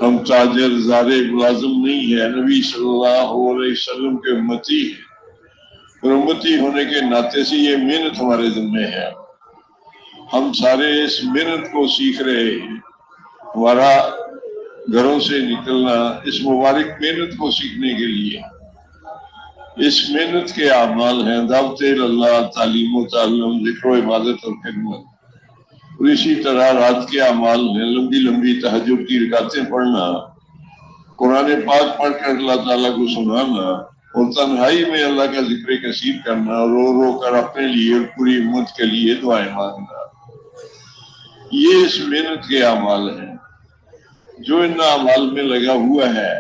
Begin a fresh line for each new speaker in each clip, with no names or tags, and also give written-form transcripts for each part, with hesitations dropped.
ہم تاجر زارے ملازم نہیں ہے، نبی صلی اللہ علیہ وسلم کے امتی ہیں، اور امتی ہونے کے ناطے سے یہ محنت ہمارے ذمہ ہے۔ ہم سارے اس محنت کو سیکھ رہے ہیں۔ ہمارا گھروں سے نکلنا اس مبارک محنت کو سیکھنے کے لیے، اس محنت کے اعمال ہیں دعوت اللہ، تعلیم و تعلم، ذکر و عبادت اور خدمت، اور اسی طرح رات کے اعمال ہیں لمبی لمبی تہجد کی رکعتیں پڑھنا، قرآن پاک پڑھ کر اللہ تعالیٰ کو سنانا، اور تنہائی میں اللہ کا ذکر کثیر کرنا، اور رو رو کر اپنے لیے اور پوری امت کے لیے دعائیں مانگنا۔ یہ اس محنت کے اعمال ہیں۔ جو ان اعمال میں لگا ہوا ہے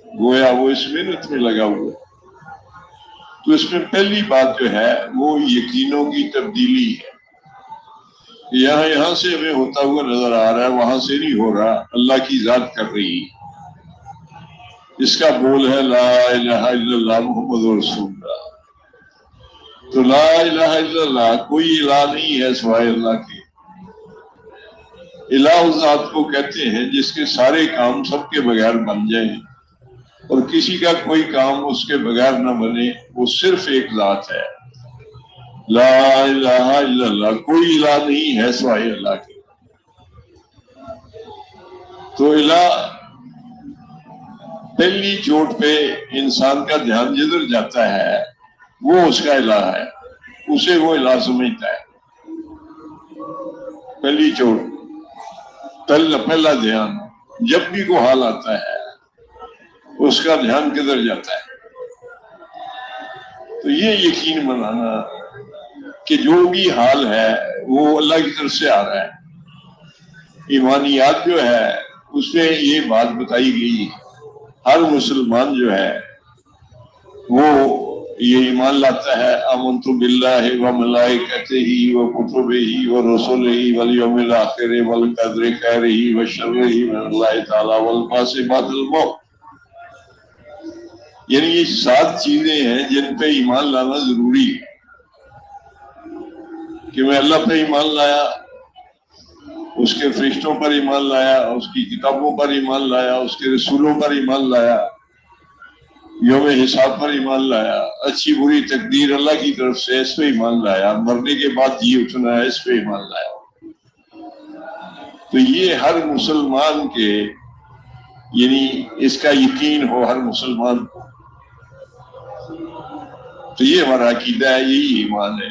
گویا وہ اس محنت میں لگا ہوا ہے۔ تو اس میں پہلی بات جو ہے وہ یقینوں کی تبدیلی ہے۔ یہاں سے ہمیں ہوتا ہوا نظر آ رہا ہے، وہاں سے نہیں ہو رہا، اللہ کی ذات کر رہی ہے۔ اس کا بول ہے لا الہ الا اللہ محمد رسول اللہ۔ تو لا الہ الا اللہ، کوئی الہ نہیں ہے سوائے اللہ کے۔ الہ اس ذات کو کہتے ہیں جس کے سارے کام سب کے بغیر بن جائیں، اور کسی کا کوئی کام اس کے بغیر نہ بنے، وہ صرف ایک ذات ہے۔ لا الہ الا اللہ، کوئی الہ نہیں ہے سوائے اللہ کے۔ تو الہ پہلی چوٹ پہ انسان کا دھیان جدھر جاتا ہے وہ اس کا الہ ہے، اسے وہ الہ سمجھتا ہے۔ پہلی چوٹ، پہلا دھیان، جب بھی کوئی حال آتا ہے اس کا دھیان کدھر جاتا ہے؟ تو یہ یقین بنانا کہ جو بھی حال ہے وہ اللہ کی طرف سے آ رہا ہے۔ ایمانیات جو ہے اس میں یہ بات بتائی گئی، ہر مسلمان جو ہے وہ یہ ایمان لاتا ہے آمنت باللہ و ملائکتہ و کتبہ و رسلہ والیوم الآخر والقدر خیرہ و شرہ من اللہ تعالی والبعث بعد الموت۔ یعنی یہ 7 چیزیں ہیں جن پہ ایمان لانا ضروری ہے، کہ میں اللہ پہ ایمان لایا، اس کے فرشتوں پر ایمان لایا، اس کی کتابوں پر ایمان لایا، اس کے رسولوں پر ایمان لایا، یوم حساب پر ایمان لایا، اچھی بری تقدیر اللہ کی طرف سے اس پہ ایمان لایا، مرنے کے بعد جی اٹھنا ہے اس پہ ایمان لایا۔ تو یہ ہر مسلمان کے، یعنی اس کا یقین ہو ہر مسلمان کو۔ تو یہ ہمارا عقیدہ ہے، یہی ایمان ہے۔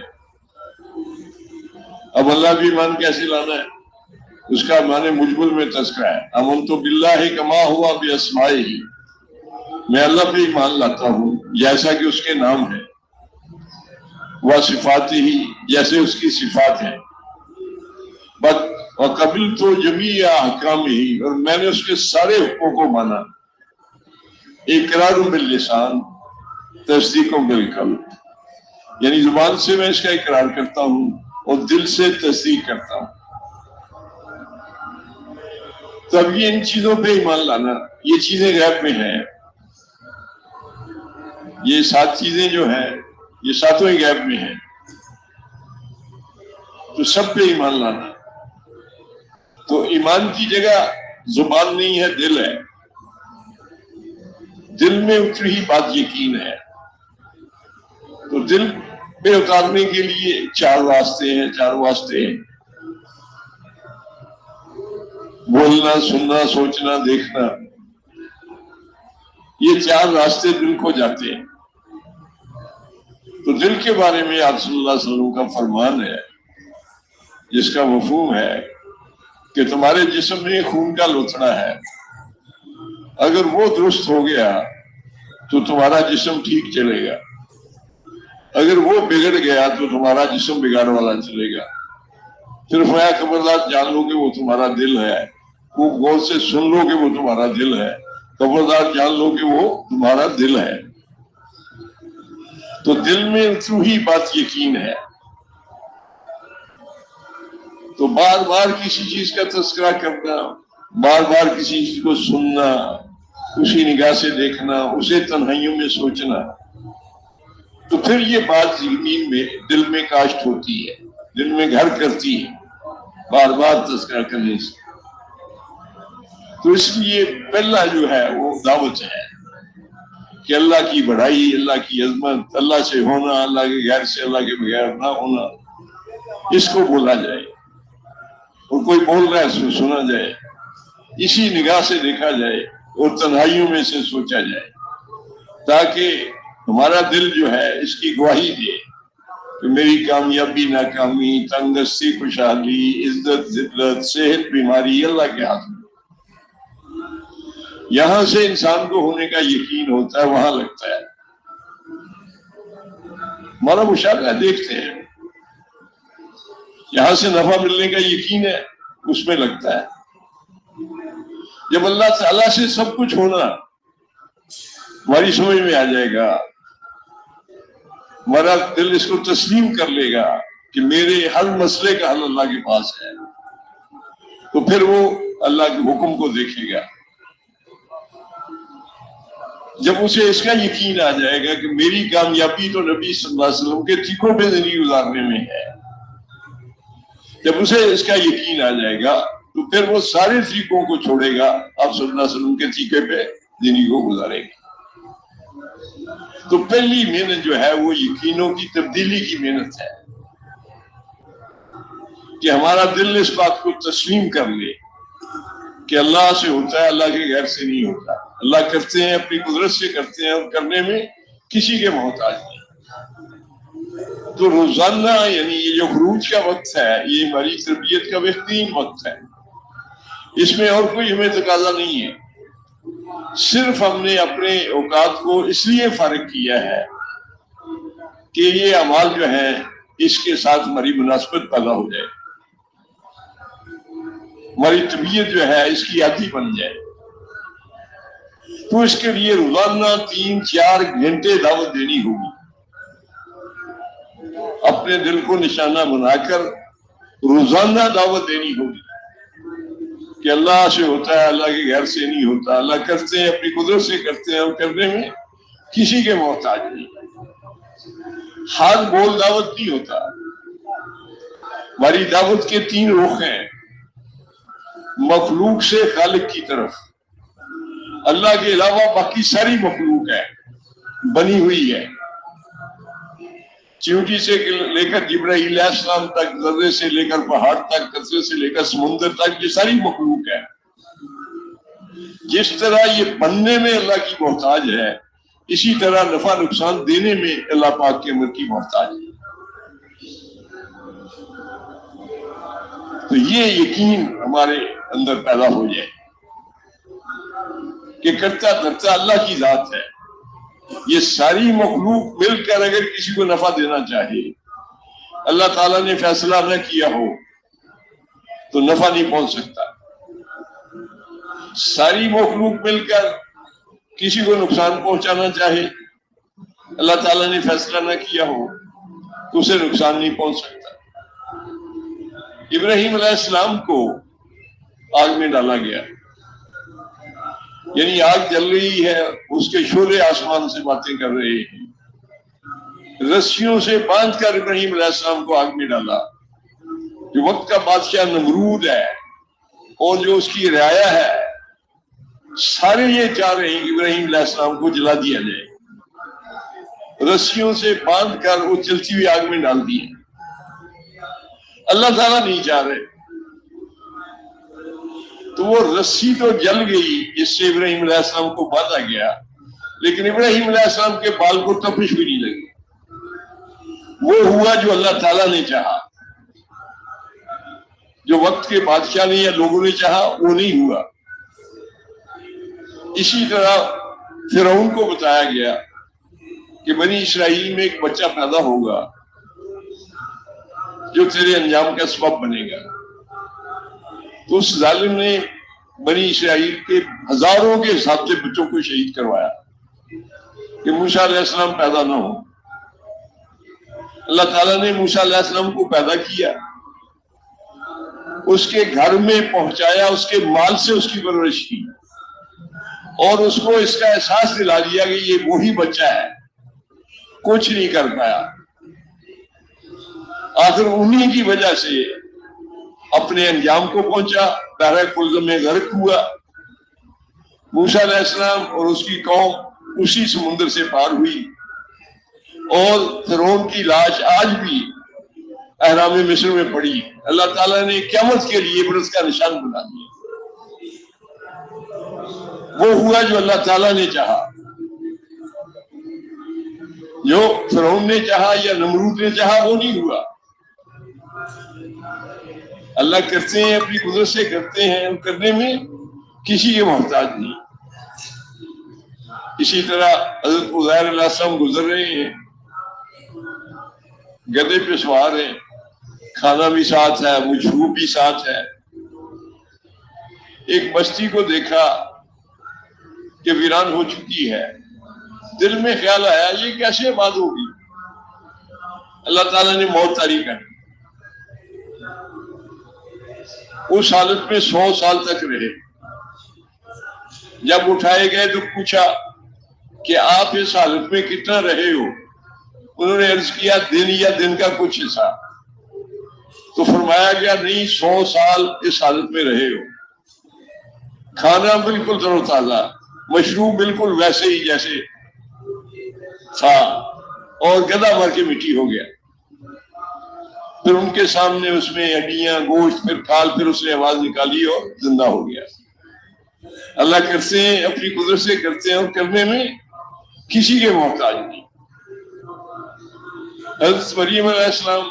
اب اللہ بھی ایمان کیسے لانا ہے؟ اس کا معنی مجمل میں تذکرہ ہے، آمنت باللہ کما ہوا باسمائہ، میں اللہ پہ ایمان لاتا ہوں جیسا کہ اس کے نام ہے، وصفاتہ، جیسے اس کی صفات ہیں، وقبلت جمیع احکامہ، اور میں نے اس کے سارے حکموں کو مانا، اقرار باللسان تصدیق بالقلب، یعنی زبان سے میں اس کا اقرار کرتا ہوں اور دل سے تصدیق کرتا ہوں۔ تب یہ ان چیزوں پہ ایمان لانا، یہ چیزیں غیب میں ہیں، یہ 7 چیزیں جو ہیں یہ 7 ہی غیب میں ہیں، تو سب پہ ایمان لانا۔ تو ایمان کی جگہ زبان نہیں ہے، دل ہے، دل میں اتری ہی بات یقین ہے۔ تو دل پہ اتارنے کے لیے 4 راستے ہیں، 4 واسطے ہیں، بولنا، سننا، سوچنا، دیکھنا، یہ 4 راستے دل کو جاتے ہیں۔ تو دل کے بارے میں آپ صلی اللہ علیہ وسلم کا فرمان ہے، جس کا مفہوم ہے کہ تمہارے جسم میں خون کا لوتھڑا ہے، اگر وہ درست ہو گیا تو تمہارا جسم ٹھیک چلے گا، اگر وہ بگڑ گیا تو تمہارا جسم بگاڑ والا چلے گا۔ پھر فرمایا خبردار جان لو کہ وہ تمہارا دل ہے، وہ غور سے سن لو کہ وہ تمہارا دل ہے، خبردار جان لو کہ وہ تمہارا دل ہے۔ تو دل میں اترو ہی بات یقین ہے۔ تو بار بار کسی چیز کا تذکرہ کرنا، بار بار کسی چیز کو سننا، اسی نگاہ سے دیکھنا، اسے تنہائیوں میں سوچنا، تو پھر یہ بات یقین میں دل میں کاشت ہوتی ہے، دل میں گھر کرتی ہے، بار بار تذکرہ کرنے سے۔ تو اس لیے پہلا جو ہے وہ دعوت ہے کہ اللہ کی بڑائی، اللہ کی عظمت، اللہ سے ہونا، اللہ کے غیر سے، اللہ کے بغیر نہ ہونا، اس کو بولا جائے، اور کوئی بول رہا ہے اس کو سنا جائے، اسی نگاہ سے دیکھا جائے اور تنہائیوں میں سے سوچا جائے، تاکہ ہمارا دل جو ہے اس کی گواہی دے کہ میری کامیابی، ناکامی، تنگستی، خوشحالی، عزت، ذلت، صحت، بیماری اللہ کے ہاتھ میں۔ یہاں سے انسان کو ہونے کا یقین ہوتا ہے، وہاں لگتا ہے۔ ہمارا مشاہدہ دیکھتے ہیں، یہاں سے نفع ملنے کا یقین ہے، اس میں لگتا ہے۔ جب اللہ تعالیٰ سے سب کچھ ہونا ہماری سمجھ میں آ جائے گا، ہمارا دل اس کو تسلیم کر لے گا کہ میرے ہر مسئلے کا حل اللہ کے پاس ہے، تو پھر وہ اللہ کے حکم کو دیکھے گا۔ جب اسے اس کا یقین آ جائے گا کہ میری کامیابی تو نبی صلی اللہ علیہ وسلم کے طریقوں پہ زندگی گزارنے میں ہے، جب اسے اس کا یقین آ جائے گا تو پھر وہ سارے طریقوں کو چھوڑے گا، آپ صلی اللہ علیہ وسلم کے طریقے پہ زندگی کو گزارے گا۔ تو پہلی محنت جو ہے وہ یقینوں کی تبدیلی کی محنت ہے، کہ ہمارا دل اس بات کو تسلیم کر لے کہ اللہ سے ہوتا ہے، اللہ کے غیر سے نہیں ہوتا۔ اللہ کرتے ہیں، اپنی قدرت سے کرتے ہیں، اور کرنے میں کسی کے محتاج نہیں۔ تو روزانہ یعنی یہ جو خروج کا وقت ہے، یہ ہماری تربیت کا بہترین وقت ہے، اس میں اور کوئی ہمیں تقاضا نہیں ہے۔ صرف ہم نے اپنے اوقات کو اس لیے فارغ کیا ہے کہ یہ اعمال جو ہیں اس کے ساتھ ہماری مناسبت پیدا ہو جائے، ہماری طبیعت جو ہے اس کی عادی بن جائے۔ تو اس کے لیے روزانہ 3-4 گھنٹے دعوت دینی ہوگی، اپنے دل کو نشانہ بنا کر روزانہ دعوت دینی ہوگی کہ اللہ سے ہوتا ہے، اللہ کے غیر سے نہیں ہوتا۔ اللہ کرتے ہیں، اپنی قدرت سے کرتے ہیں، اور کرنے میں کسی کے محتاج نہیں۔ ہاتھ بول دعوت نہیں ہوتا۔ ہماری دعوت کے 3 رخ ہیں: مخلوق سے خالق کی طرف، اللہ کے علاوہ باقی ساری مخلوق ہے، بنی ہوئی ہے، چیونٹی سے لے کر جبرائیل علیہ السلام تک، ذرے سے لے کر پہاڑ تک، قطرے سے لے کر سمندر تک، یہ ساری مخلوق ہے۔ جس طرح یہ بننے میں اللہ کی محتاج ہے، اسی طرح نفع نقصان دینے میں اللہ پاک کے امر کی محتاج ہے۔ تو یہ یقین ہمارے اندر پیدا ہو جائے کہ کرتا دھرتا اللہ کی ذات ہے۔ یہ ساری مخلوق مل کر اگر کسی کو نفع دینا چاہے، اللہ تعالیٰ نے فیصلہ نہ کیا ہو تو نفع نہیں پہنچ سکتا۔ ساری مخلوق مل کر کسی کو نقصان پہنچانا چاہے، اللہ تعالیٰ نے فیصلہ نہ کیا ہو تو اسے نقصان نہیں پہنچ سکتا۔ ابراہیم علیہ السلام کو آگ میں ڈالا گیا، یعنی آگ جل رہی ہے، اس کے شعلے آسمان سے باتیں کر رہے ہیں، رسیوں سے باندھ کر ابراہیم علیہ السلام کو آگ میں ڈالا۔ جو وقت کا بادشاہ نمرود ہے اور جو اس کی رعایا ہے، سارے یہ چاہ رہے ہیں کہ ابراہیم علیہ السلام کو جلا دیا جائے، رسیوں سے باندھ کر وہ چلتی ہوئی آگ میں ڈال دی۔ اللہ تعالیٰ نہیں چاہ رہے، تو وہ رسی تو جل گئی جس سے ابراہیم علیہ السلام کو باندھا گیا، لیکن ابراہیم علیہ السلام کے بال کو تپش بھی نہیں لگی۔ وہ ہوا جو اللہ تعالیٰ نے چاہا، جو وقت کے بادشاہ نے یا لوگوں نے چاہا وہ نہیں ہوا۔ اسی طرح فرعون کو بتایا گیا کہ بنی اسرائیل میں ایک بچہ پیدا ہوگا جو تیرے انجام کا سبب بنے گا۔ تو اس ظالم نے بنی اسرائیل کے ہزاروں کے حساب سے بچوں کو شہید کروایا کہ موسیٰ علیہ السلام پیدا نہ ہو۔ اللہ تعالیٰ نے موسیٰ علیہ السلام کو پیدا کیا، اس کے گھر میں پہنچایا، اس کے مال سے اس کی پرورش کی، اور اس کو اس کا احساس دلا دیا کہ یہ وہی بچہ ہے، کچھ نہیں کر پایا۔ آخر انہی کی وجہ سے اپنے انجام کو پہنچا، بحر کلزم میں غرق ہوا، موسیٰ علیہ السلام اور اس کی قوم اسی سمندر سے پار ہوئی، اور فرعون کی لاش آج بھی احرام مصر میں پڑی۔ اللہ تعالیٰ نے قیامت کے لیے برس کا نشان بنا دیا۔ وہ ہوا جو اللہ تعالیٰ نے چاہا، جو فرعون نے چاہا یا نمرود نے چاہا وہ نہیں ہوا۔ اللہ کرتے ہیں، اپنی قدرت سے کرتے ہیں، اور کرنے میں کسی کے محتاج نہیں۔ اسی طرح حضرت عزیر علیہ السلام گزر رہے ہیں، گدھے پہ سوار ہیں، کھانا بھی ساتھ ہے، مشروب بھی ساتھ ہے۔ ایک بستی کو دیکھا کہ ویران ہو چکی ہے، دل میں خیال آیا یہ کیسے آباد ہوگی؟ اللہ تعالیٰ نے موت طاری کر دی۔ اس حالت میں 100 سال تک رہے۔ جب اٹھائے گئے تو پوچھا کہ آپ اس حالت میں کتنا رہے ہو؟ انہوں نے عرض کیا دن یا دن کا کچھ حصہ۔ تو فرمایا گیا نہیں، 100 سال اس حالت میں رہے ہو، کھانا بالکل تر و تازہ، مشروب بالکل ویسے ہی جیسے تھا، اور گدھا مر کے مٹی ہو گیا۔ پھر ان کے سامنے اس میں ہڈیاں، گوشت، پھر کھال، پھر اس نے آواز نکالی اور زندہ ہو گیا۔ اللہ کرتے ہیں، اپنی قدرت سے کرتے ہیں، اور کرنے میں کسی کے محتاج نہیں۔ حضرت مریم علیہ السلام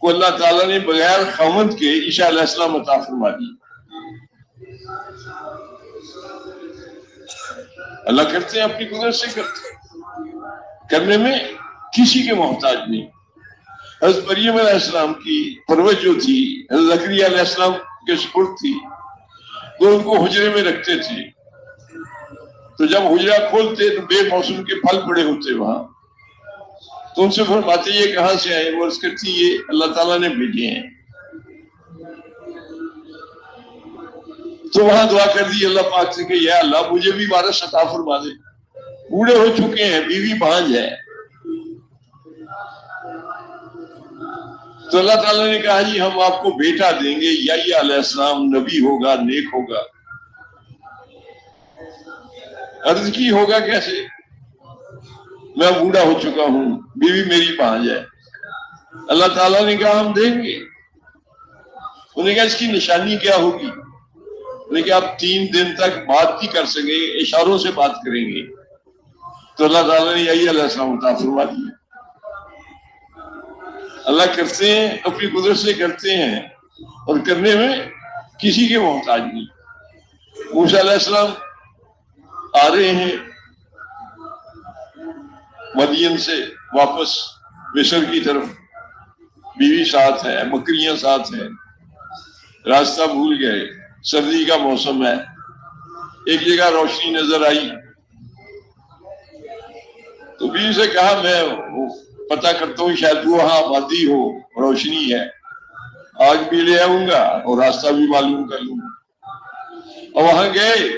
کو اللہ تعالیٰ نے بغیر خاوند کے عیسیٰ علیہ السلام عطا فرما دی۔ اللہ کرتے ہیں، اپنی قدرت سے کرتے ہیں، کرنے میں کسی کے محتاج نہیں۔ حضرت مریم علیہ السلام کی پرورش جو تھی حضرت زکریا علیہ السلام کے سپرد تھی، تو ان کو حجرے میں رکھتے تھے، تو جب حجرہ کھولتے تو بے موسم کے پھل پڑے ہوتے وہاں، تو ان سے فرماتے یہ کہاں سے آئے؟ وہ عرض کرتی یہ اللہ تعالیٰ نے بھیجے ہیں۔ تو وہاں دعا کر دی اللہ پاک سے کہ یا اللہ مجھے بھی وارث عطا فرما دے، بوڑھے ہو چکے ہیں، بیوی بھانج ہے۔ تو اللہ تعالیٰ نے کہا جی ہم آپ کو بیٹا دیں گے، یحییٰ علیہ السلام نبی ہوگا، نیک ہوگا۔ عرض کی ہوگا کیسے؟ میں بوڑھا ہو چکا ہوں، بیوی میری بھانج ہے۔ اللہ تعالیٰ نے کہا ہم دیں گے۔ انہوں نے کہا اس کی نشانی کیا ہوگی؟ انہوں نے کہا آپ 3 دن تک بات نہیں کر سکیں، اشاروں سے بات کریں گے۔ تو اللہ تعالیٰ نے یحییٰ علیہ السلام عطا فرما دیا۔ اللہ کرتے ہیں، اپنی قدرت سے کرتے ہیں، اور کرنے میں کسی کے محتاج نہیں۔ موسیٰ علیہ السلام آ رہے ہیں مدین سے واپس مصر کی طرف، بیوی ساتھ ہے، بکریاں ساتھ ہیں، راستہ بھول گئے، سردی کا موسم ہے۔ ایک جگہ روشنی نظر آئی تو بیوی سے کہا میں پتہ کرتا ہوں شاید وہاں آبادی ہو، روشنی ہے، آگ بھی لے آؤں گا اور راستہ بھی معلوم کر لوں گا۔ اور وہاں گئے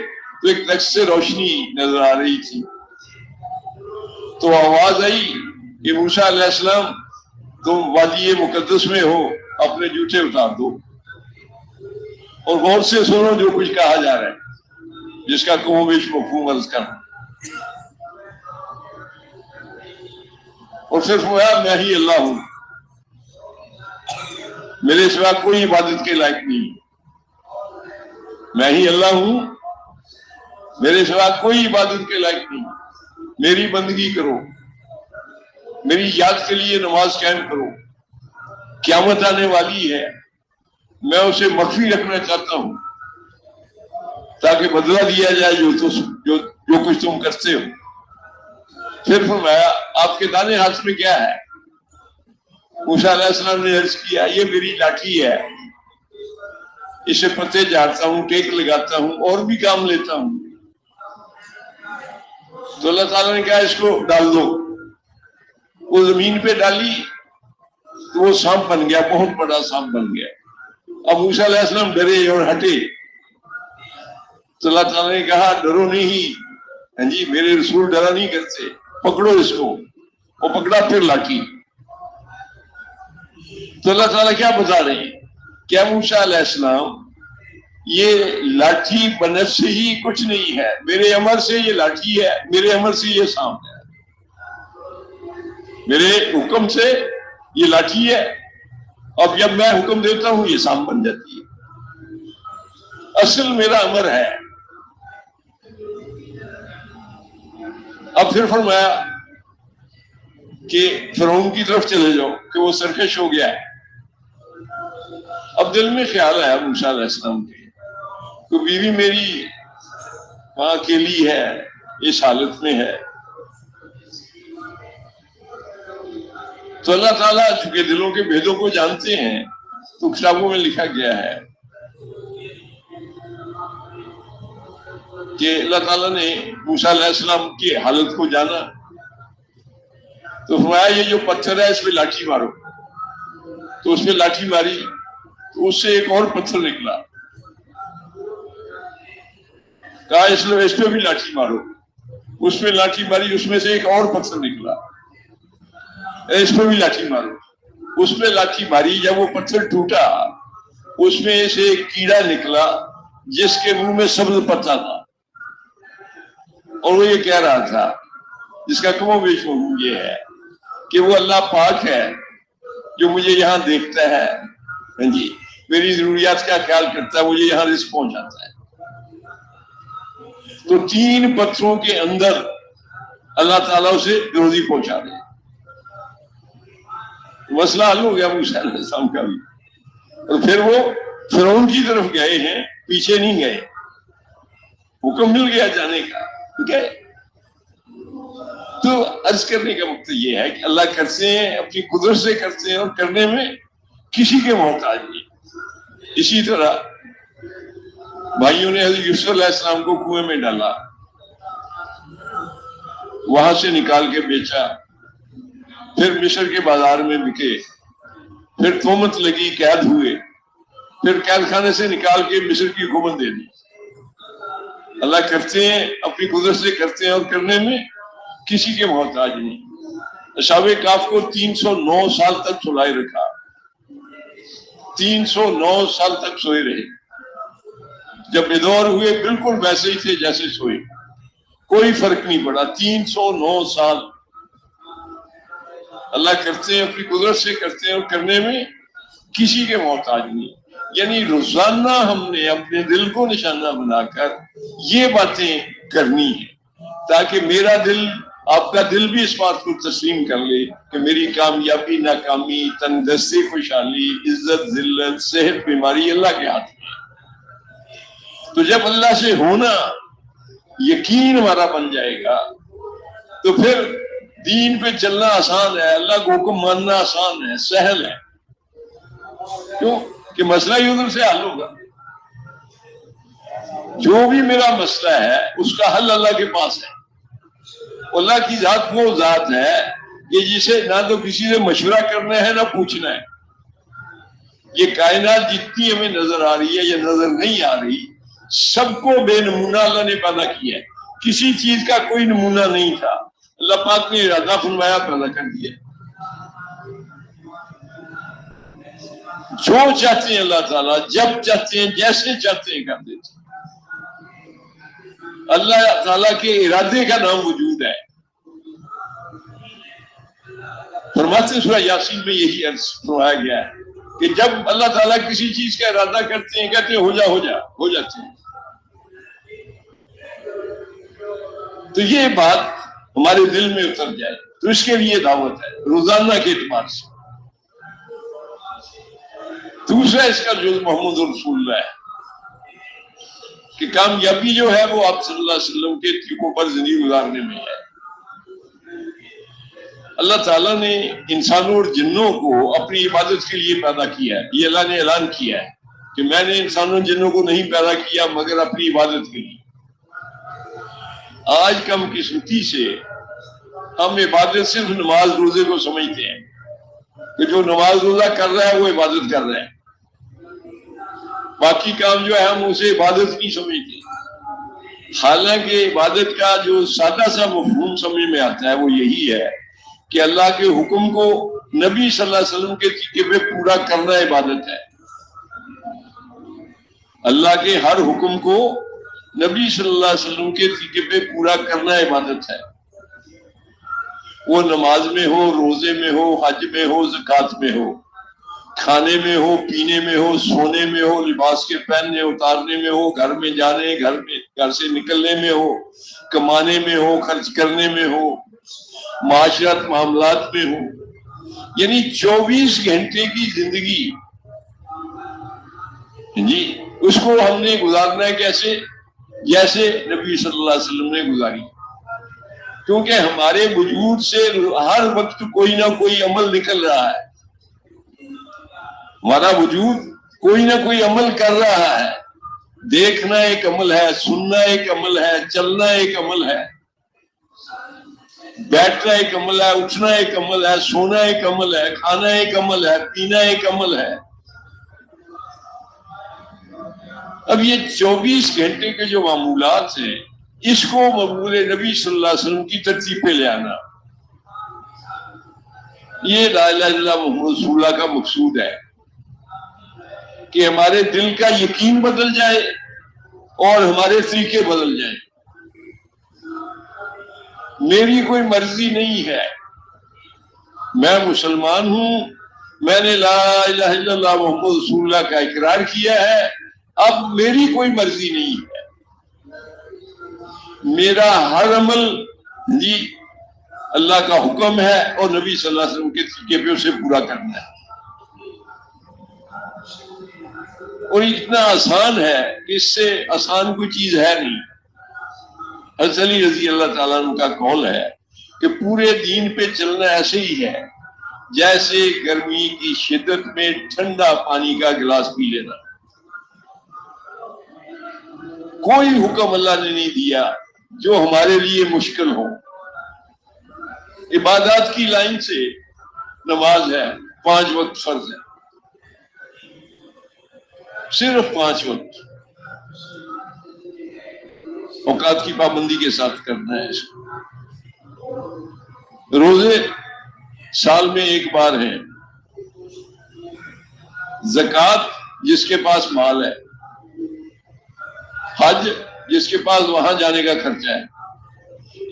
تو ایک طرف سے روشنی نظر آ رہی تھی، تو آواز آئی کہ موسیٰ علیہ السلام تم وادی مقدس میں ہو، اپنے جوتے اتار دو اور غور سے سنو جو کچھ کہا جا رہا ہے، جس کا کم و بیش مفہوم عرض کرنا۔ اور صرف فرمایا میں ہی اللہ ہوں، میرے سوا کوئی عبادت کے لائق نہیں، میں ہی اللہ ہوں، میرے سوا کوئی عبادت کے لائق نہیں، میری بندگی کرو، میری یاد کے لیے نماز قائم کرو، قیامت آنے والی ہے، میں اسے مخفی رکھنا چاہتا ہوں تاکہ بدلہ دیا جائے جو کچھ تم کرتے ہو۔ پھر فرمایا آپ کے دانے ہاتھ میں کیا ہے؟ موسیٰ علیہ السلام نے عرض کیا یہ میری لاٹھی ہے، اسے پتے جھاڑتا ہوں، ٹیک لگاتا ہوں، اور بھی کام لیتا ہوں۔ تو اللہ تعالیٰ نے کہا اس کو ڈال دو۔ وہ زمین پہ ڈالی تو وہ سانپ بن گیا، بہت بڑا سانپ بن گیا۔ اب موسیٰ علیہ السلام ڈرے اور ہٹے، تو اللہ تعالیٰ نے کہا ڈرو نہیں، ہاں جی میرے رسول ڈرا نہیں کرتے، پکڑو اس کو۔ وہ پکڑا پھر لاٹھی۔ تو اللہ تعالیٰ کیا بتا رہے ہیں؟ کیا موسیٰ علیہ السلام یہ لاٹھی بنف سے ہی کچھ نہیں ہے، میرے عمل سے یہ لاٹھی ہے، میرے عمل سے یہ سانپ ہے، میرے حکم سے یہ لاٹھی ہے، اب جب میں حکم دیتا ہوں یہ سانپ بن جاتی ہے، اصل میرا امر ہے۔ اب پھر فرمایا کہ فرعون کی طرف چلے جاؤ کہ وہ سرکش ہو گیا ہے۔ اب دل میں خیال آیا موسیٰ علیہ السلام کے کہ بیوی میری وہاں اکیلی ہے، اس حالت میں ہے، تو اللہ تعالیٰ چونکہ دلوں کے بھیدوں کو جانتے ہیں تو کتابوں میں لکھا گیا ہے کہ اللہ تعالیٰ نے موسیٰ علیہ السلام کی حالت کو جانا تو فرمایا یہ جو پتھر ہے اس پہ لاٹھی مارو، تو اس پہ لاٹھی ماری تو اس سے ایک اور پتھر نکلا، کہا اس پہ بھی لاٹھی مارو، اس پہ لاٹھی ماری، اس میں سے ایک اور پتھر نکلا، اس پہ بھی لاٹھی مارو، اس پہ لاٹھی ماری، جب وہ پتھر ٹوٹا اس میں سے ایک کیڑا نکلا جس کے منہ میں سبز پتا تھا، اور وہ یہ کہہ رہا تھا، جس کا کم و بیش مفہوم یہ ہے کہ وہ اللہ پاک ہے جو مجھے یہاں دیکھتا ہے، جی میری ضروریات کا خیال کرتا ہے، مجھے یہاں رزق پہنچاتا ہے۔ تو 3 پتھروں کے اندر اللہ تعالیٰ اسے روزی پہنچا دے، مسئلہ حل ہو گیا موسیٰ علیہ السلام کا بھی۔ اور پھر وہ فرعون کی طرف گئے ہیں، پیچھے نہیں گئے، حکم مل گیا جانے کا، گئے۔ تو عرض کرنے کا مقصد یہ ہے کہ اللہ کرتے ہیں، اپنی قدرت سے کرتے ہیں، اور کرنے میں کسی کے محتاج نہیں۔ اسی طرح بھائیوں نے حضرت یوسف علیہ السلام کو کنویں میں ڈالا، وہاں سے نکال کے بیچا، پھر مصر کے بازار میں بکے، پھر تہمت لگی، قید ہوئے، پھر قید خانے سے نکال کے مصر کی حکومت دے دی۔ اللہ کرتے ہیں، اپنی قدرت سے کرتے ہیں، اور کرنے میں کسی کے محتاج نہیں۔ اصحاب کہف کو 309 سال تک سلائے رکھا، 309 سال تک سوئے رہے، جب بیدار ہوئے بالکل ویسے ہی تھے جیسے سوئے، کوئی فرق نہیں پڑا۔ 309 سال اللہ کرتے ہیں، اپنی قدرت سے کرتے ہیں، اور کرنے میں کسی کے محتاج نہیں۔ یعنی روزانہ ہم نے اپنے دل کو نشانہ بنا کر یہ باتیں کرنی ہیں تاکہ میرا دل، آپ کا دل بھی اس بات کو تسلیم کر لے کہ میری کامیابی، ناکامی، تندرستی، خوشحالی، عزت، ذلت، صحت، بیماری اللہ کے ہاتھ میں ہے۔ تو جب اللہ سے ہونا یقین ہمارا بن جائے گا تو پھر دین پہ چلنا آسان ہے، اللہ کو حکم ماننا آسان ہے، سہل ہے۔ کیوں کہ مسئلہ ہی ادھر سے حل ہوگا۔ جو بھی میرا مسئلہ ہے اس کا حل اللہ کے پاس ہے۔ اللہ کی ذات وہ ذات ہے کہ جسے نہ تو کسی سے مشورہ کرنا ہے نہ پوچھنا ہے۔ یہ کائنات جتنی ہمیں نظر آ رہی ہے یا نظر نہیں آ رہی، سب کو بے نمونہ اللہ نے پیدا کیا ہے، کسی چیز کا کوئی نمونہ نہیں تھا، اللہ پاک نے ارادہ فرمایا پیدا کر دیا۔ جو چاہتے ہیں اللہ تعالیٰ، جب چاہتے ہیں، جیسے چاہتے ہیں کر دیتے ہیں۔ اللہ تعالیٰ کے ارادے کا نام وجود ہے۔ فرماتے ہیں سورہ یاسین میں یہی عرض فرمایا گیا ہے کہ جب اللہ تعالیٰ کسی چیز کا ارادہ کرتے ہیں، کہتے ہیں ہو جا ہو جا، ہو جاتے ہیں۔ تو یہ بات ہمارے دل میں اتر جائے تو اس کے لیے دعوت ہے روزانہ کے اعتبار سے۔ دوسرا اس کا جز محمد رسول اللہ ہے کہ کامیابی جو ہے وہ آپ صلی اللہ علیہ وسلم کے طریقوں پر زندگی گزارنے میں ہے۔ اللہ تعالیٰ نے انسانوں اور جنوں کو اپنی عبادت کے لیے پیدا کیا ہے۔ یہ اللہ نے اعلان کیا ہے کہ میں نے انسانوں اور جنوں کو نہیں پیدا کیا مگر اپنی عبادت کے لیے۔ آج کم قسمتی سے ہم عبادت صرف نماز روزے کو سمجھتے ہیں کہ جو نماز روزہ کر رہا ہے وہ عبادت کر رہا ہے، باقی کام جو ہے ہم اسے عبادت نہیں سمجھتے۔ حالانکہ عبادت کا جو سادہ سا مفہوم سمجھ میں آتا ہے وہ یہی ہے کہ اللہ کے حکم کو نبی صلی اللہ علیہ وسلم کے طریقے پہ پورا کرنا عبادت ہے۔ اللہ کے ہر حکم کو نبی صلی اللہ علیہ وسلم کے طریقے پہ پورا کرنا عبادت ہے. وہ نماز میں ہو، روزے میں ہو، حج میں ہو، زکوٰۃ میں ہو، کھانے میں ہو، پینے میں ہو، سونے میں ہو، لباس کے پہننے اتارنے میں ہو، گھر میں جانے، گھر سے نکلنے میں ہو، کمانے میں ہو، خرچ کرنے میں ہو، معاشرت معاملات میں ہو. یعنی 24 گھنٹے کی زندگی جی اس کو ہم نے گزارنا ہے کیسے؟ جیسے نبی صلی اللہ علیہ وسلم نے گزاری. کیونکہ ہمارے وجود سے ہر وقت کوئی نہ کوئی عمل نکل رہا ہے. ہمارا وجود کوئی نہ کوئی عمل کر رہا ہے. دیکھنا ایک عمل ہے، سننا ایک عمل ہے، چلنا ایک عمل ہے، بیٹھنا ایک عمل ہے، اٹھنا ایک عمل ہے، سونا ایک عمل ہے، کھانا ایک عمل ہے، پینا ایک عمل ہے. اب یہ 24 گھنٹے کے جو معمولات ہیں اس کو مقبول نبی صلی اللہ علیہ وسلم کی ترتیب پہ لے آنا، یہ لا الہ الا اللہ محمد رسول اللہ کا مقصود ہے کہ ہمارے دل کا یقین بدل جائے اور ہمارے طریقے بدل جائیں. میری کوئی مرضی نہیں ہے، میں مسلمان ہوں، میں نے لا الہ الا اللہ محمد رسول اللہ کا اقرار کیا ہے، اب میری کوئی مرضی نہیں ہے. میرا ہر عمل جی اللہ کا حکم ہے اور نبی صلی اللہ علیہ وسلم کے طریقے پہ اسے پورا کرنا ہے. اور اتنا آسان ہے کہ اس سے آسان کوئی چیز ہے نہیں. حضرت علی رضی اللہ تعالیٰ عنہ کا قول ہے کہ پورے دین پہ چلنا ایسے ہی ہے جیسے گرمی کی شدت میں ٹھنڈا پانی کا گلاس پی لینا. کوئی حکم اللہ نے نہیں دیا جو ہمارے لیے مشکل ہو. عبادات کی لائن سے نماز ہے، 5 وقت فرض ہے، صرف 5 وقت اوقات کی پابندی کے ساتھ کرنا ہے. اس کو روزے سال میں ایک بار ہیں. زکوٰۃ جس کے پاس مال ہے، حج جس کے پاس وہاں جانے کا خرچہ ہے.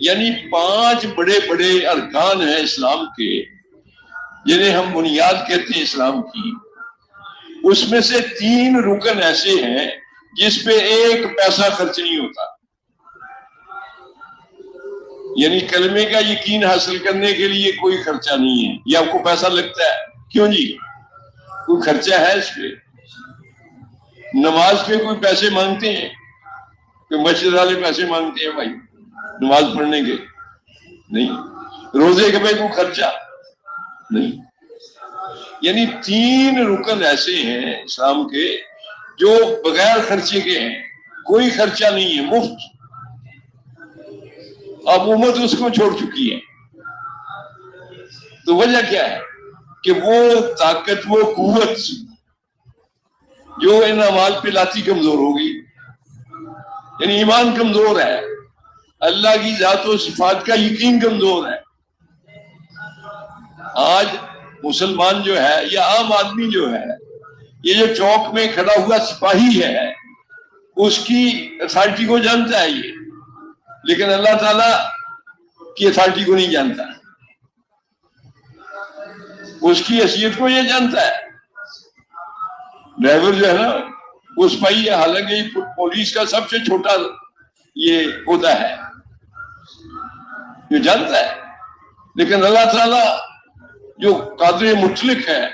یعنی 5 بڑے بڑے ارکان ہیں اسلام کے جنہیں ہم بنیاد کہتے ہیں اسلام کی. اس میں سے 3 رکن ایسے ہیں جس پہ 1 پیسہ خرچ نہیں ہوتا. یعنی کلمے کا یقین حاصل کرنے کے لیے کوئی خرچہ نہیں ہے. یہ آپ کو پیسہ لگتا ہے؟ کیوں جی؟ کوئی خرچہ ہے اس پہ؟ نماز پہ کوئی پیسے مانگتے ہیں؟ کہ مسجد والے پیسے مانگتے ہیں بھائی نماز پڑھنے کے؟ نہیں. روزے کے پہ کوئی خرچہ نہیں. یعنی 3 رکن ایسے ہیں اسلام کے جو بغیر خرچے کے ہیں، کوئی خرچہ نہیں ہے، مفت. اب امت اس کو چھوڑ چکی ہے. تو وجہ کیا ہے؟ کہ وہ طاقت، وہ قوت جو ان اعمال پہ لاتی کمزور ہوگی. یعنی ایمان کمزور ہے، اللہ کی ذات و صفات کا یقین کمزور ہے. آج مسلمان جو ہے یا عام آدمی جو ہے، یہ جو چوک میں کھڑا ہوا سپاہی ہے، اس کی اتھارٹی کو جانتا ہے یہ، لیکن اللہ تعالیٰ کی اتھارٹی کو نہیں جانتا. اس کی حیثیت کو یہ جانتا ہے. ڈرائیور جو ہے نا وہ سپاہی ہے، حالانکہ پولیس کا سب سے چھوٹا یہ عہدہ ہے، یہ جانتا ہے. لیکن اللہ تعالیٰ جو قادر مطلق ہے،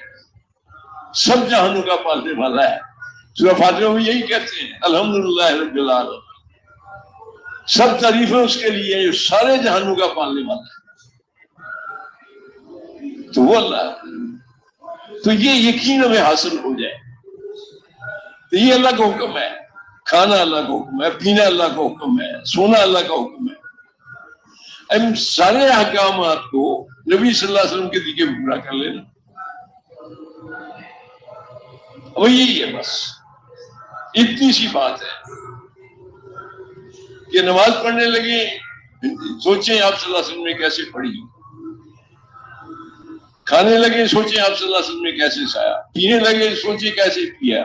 سب جہانوں کا پالنے والا ہے. سورہ فاتحہ میں یہی کہتے ہیں الحمدللہ رب العالمین، سب تعریفیں اس کے لیے جو سارے جہانوں کا پالنے والا ہے. تو وہ اللہ، تو یہ یقین ہمیں حاصل ہو جائے. تو یہ اللہ کا حکم ہے. کھانا اللہ کا حکم ہے، پینا اللہ کا حکم ہے، سونا اللہ کا حکم ہے. ان سارے احکامات کو نبی صلی اللہ علیہ وسلم کے طریقے پورا کر لینا. اب یہی ہے، بس اتنی سی بات ہے کہ نماز پڑھنے لگے سوچیں آپ صلی اللہ علیہ وسلم نے کیسے پڑھی، کھانے لگے سوچیں آپ صلی اللہ علیہ وسلم نے کیسے کھایا، پینے لگے سوچیں کیسے پیا.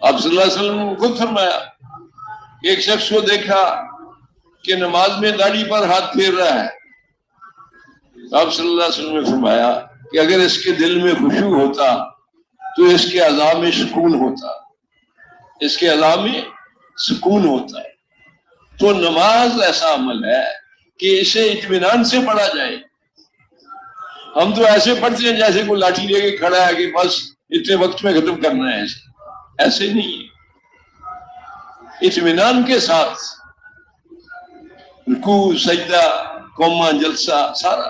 آپ صلی اللہ علیہ وسلم نے خود فرمایا کہ ایک شخص کو دیکھا کہ نماز میں داڑھی پر ہاتھ پھیر رہا ہے. آپ صلی اللہ علیہ وسلم نے فرمایا کہ اگر اس کے دل میں خشوع ہوتا تو اس کے اعضاء میں سکون ہوتا، اس کے اعضاء میں سکون ہوتا ہے. تو نماز ایسا عمل ہے کہ اسے اطمینان سے پڑھا جائے. ہم تو ایسے پڑھتے ہیں جیسے کوئی لاٹھی لے کے کھڑا ہے کہ بس اتنے وقت میں ختم کرنا ہے. ایسے نہیں ہے. اطمینان کے ساتھ رکوع، سجدہ، قومہ، جلسہ، سارا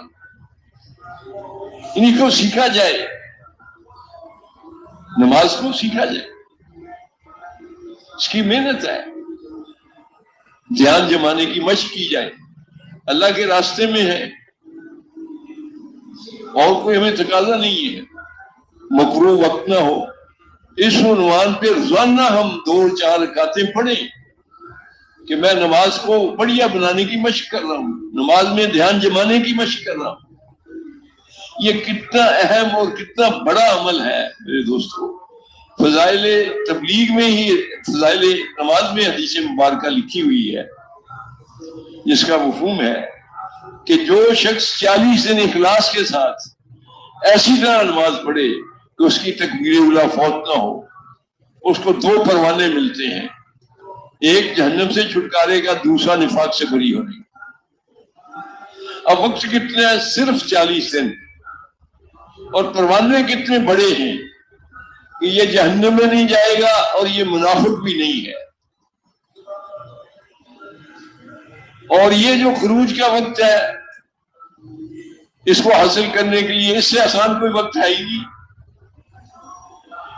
انہیں کو سیکھا جائے، نماز کو سیکھا جائے. اس کی محنت ہے. دھیان جمانے کی مشق کی جائے. اللہ کے راستے میں ہے اور کوئی ہمیں تقاضا نہیں ہے. مکروہ وقت نہ ہو، اس عنوان پہ روزانہ ہم 2-4 رکعتیں پڑھیں کہ میں نماز کو بڑھیا بنانے کی مشق کر رہا ہوں، نماز میں دھیان جمانے کی مشق کر رہا ہوں. یہ کتنا اہم اور کتنا بڑا عمل ہے میرے دوستو. فضائل تبلیغ میں ہی، فضائل نماز میں حدیث مبارکہ لکھی ہوئی ہے جس کا مفہوم ہے کہ جو شخص 40 دن اخلاص کے ساتھ ایسی طرح نماز پڑھے کہ اس کی تکبیر اولیٰ فوت نہ ہو، اس کو 2 پروانے ملتے ہیں، ایک جہنم سے چھٹکارے کا، دوسرا نفاق سے بری ہونے کا. اب وقت کتنے ہے؟ صرف 40 دن. اور پروانے کتنے بڑے ہیں کہ یہ جہنم میں نہیں جائے گا اور یہ منافق بھی نہیں ہے. اور یہ جو خروج کا وقت ہے اس کو حاصل کرنے کے لیے اس سے آسان کوئی وقت ہے ہی نہیں،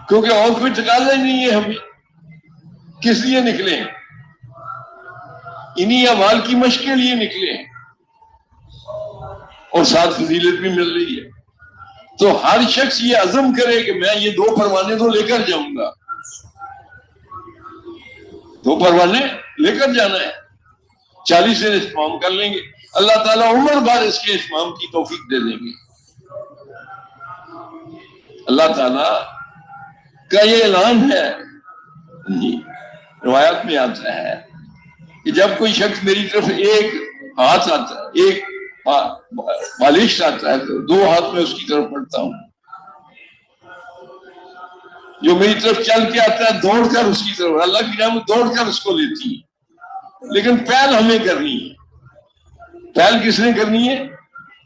کیونکہ اور کوئی تقاضا ہی نہیں ہے. ہمیں کس لیے نکلے ہیں؟ انہی اعمال کی مشق کے لیے نکلے ہیں اور ساتھ فضیلت بھی مل رہی ہے. تو ہر شخص یہ عزم کرے کہ میں یہ 2 پروانے تو لے کر جاؤں گا. 2 پروانے لے کر جانا ہے. 40 دن اتمام کر لیں گے، اللہ تعالیٰ عمر بھر اس کے اتمام کی توفیق دے دیں گے. اللہ تعالیٰ کا یہ اعلان ہے، روایات میں آتا ہے کہ جب کوئی شخص میری طرف ایک ہاتھ آتا ہے، ایک بالش آتا ہے تو 2 ہاتھ میں اس کی طرف پڑھتا ہوں. جو میری طرف چل کے آتا ہے دوڑ کر اس کی طرف، اللہ کی نعمت دوڑ کر اس کو لیتی ہے. لیکن پہل ہمیں کرنی ہے. پہل کس نے کرنی ہے؟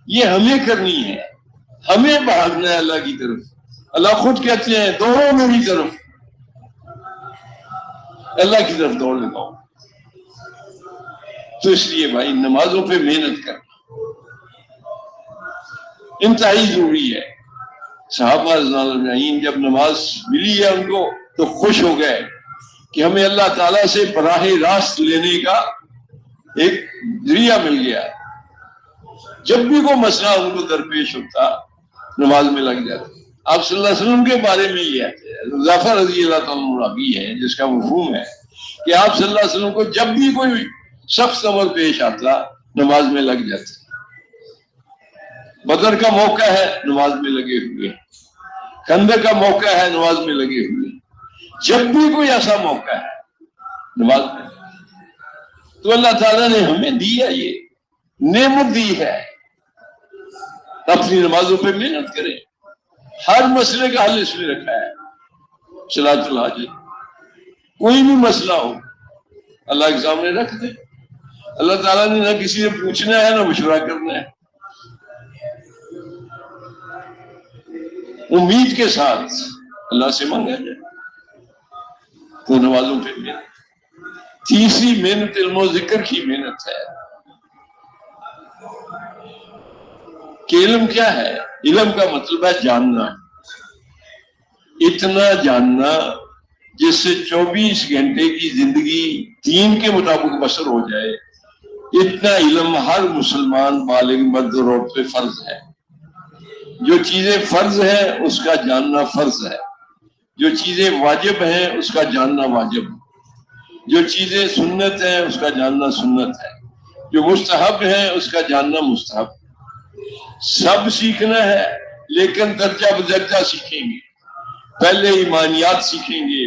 یہ ہمیں کرنی ہے. ہمیں بھاگنا ہے اللہ کی طرف. اللہ خود کہتے ہیں دوڑو میری طرف. اللہ کی طرف دوڑ لگاؤ. تو اس لیے بھائی نمازوں پہ محنت کرنا انتہائی ضروری ہے. صحابہ رضوان اللہ اجمعین جب نماز ملی ہے ان کو تو خوش ہو گئے کہ ہمیں اللہ تعالیٰ سے براہ راست لینے کا ایک ذریعہ مل گیا. جب بھی کوئی مسئلہ ان کو درپیش ہوتا نماز میں لگ جاتے. آپ صلی اللہ علیہ وسلم کے بارے میں یہ ہے، ظفر رضی اللہ تعالیٰ عنہ ہے جس کا مفہوم ہے کہ آپ صلی اللہ علیہ وسلم کو جب بھی کوئی سخت امر پیش آتا نماز میں لگ جاتے. بدر کا موقع ہے نماز میں لگے ہوئے، خندق کا موقع ہے نماز میں لگے ہوئے. جب بھی کوئی ایسا موقع ہے نماز میں. تو اللہ تعالیٰ نے ہمیں دی ہے، یہ نعمت دی ہے. اپنی نمازوں پہ محنت کریں. ہر مسئلے کا حل اس میں رکھا ہے. صلاۃ الحاجت کوئی بھی مسئلہ ہو اللہ کے سامنے رکھ دیں. اللہ تعالیٰ نے نہ کسی سے پوچھنا ہے نہ مشورہ کرنا ہے. امید کے ساتھ اللہ سے مانگا جائے. تو نمازوں پہ محنت. تیسری محنت علم و ذکر کی محنت ہے. کہ علم کیا ہے؟ علم کا مطلب ہے جاننا. اتنا جاننا جس سے 24 گھنٹے کی زندگی دین کے مطابق بسر ہو جائے. اتنا علم ہر مسلمان بالغ مرد اور عورت پہ فرض ہے. جو چیزیں فرض ہیں اس کا جاننا فرض ہے. جو چیزیں واجب ہیں اس کا جاننا واجب ہے. جو چیزیں سنت ہیں اس کا جاننا سنت ہے. جو مستحب ہیں اس کا جاننا مستحب. سب سیکھنا ہے لیکن درجہ بدرجہ سیکھیں گے. پہلے ایمانیات سیکھیں گے،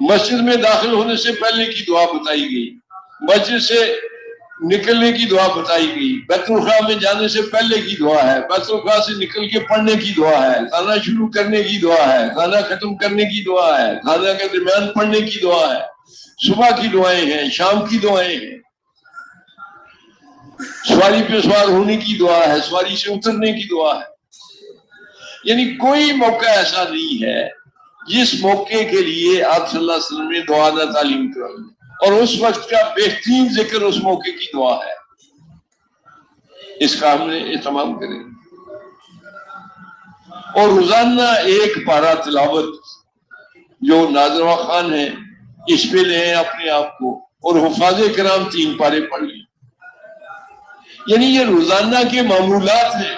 مسجد میں داخل ہونے سے پہلے کی دعا بتائی گئی، مسجد سے نکلنے کی دعا بتائی گئی، بیت الخلاء میں جانے سے پہلے کی دعا ہے، بیت الخلاء سے نکل کے پڑھنے کی دعا ہے، کھانا شروع کرنے کی دعا ہے، کھانا ختم کرنے کی دعا ہے، کھانا کے درمیان پڑھنے کی دعا ہے، صبح کی دعائیں ہیں، شام کی دعائیں ہیں، سواری پہ سوار ہونے کی دعا ہے، سواری سے اترنے کی دعا ہے۔ یعنی کوئی موقع ایسا نہیں ہے جس موقع کے لیے آپ صلی اللہ علیہ وسلم نے دعا نہ تعلیم کرائی، اور اس وقت کا بہترین ذکر اس موقع کی دعا ہے۔ اس کا ہم نے اہتمام کریں، اور روزانہ ایک پارہ تلاوت جو ناظرہ خان ہے اس پہ لیں اپنے آپ کو، اور حفاظ کرام 3 پارے پڑھ لیں۔ یعنی یہ روزانہ کے معمولات ہیں،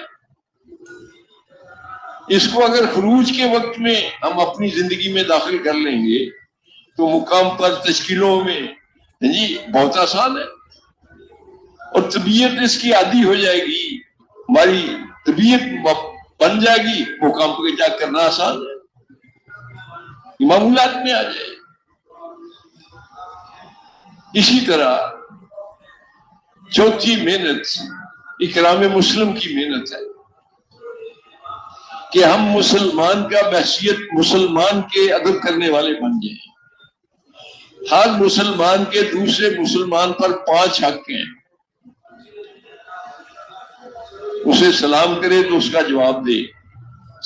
اس کو اگر خروج کے وقت میں ہم اپنی زندگی میں داخل کر لیں گے تو مقام پر تشکیلوں میں جی بہت آسان ہے، اور طبیعت اس کی عادی ہو جائے گی، ہماری طبیعت بن جائے گی، مقام پہ جا کرنا آسان ہے، معمولات میں آ جائے۔ اسی طرح چوتھی محنت اکرام مسلم کی محنت ہے کہ ہم مسلمان کا بحثیت مسلمان کے ادب کرنے والے بن جائیں۔ ہر مسلمان کے دوسرے مسلمان پر 5 حق ہیں، اسے سلام کرے تو اس کا جواب دے،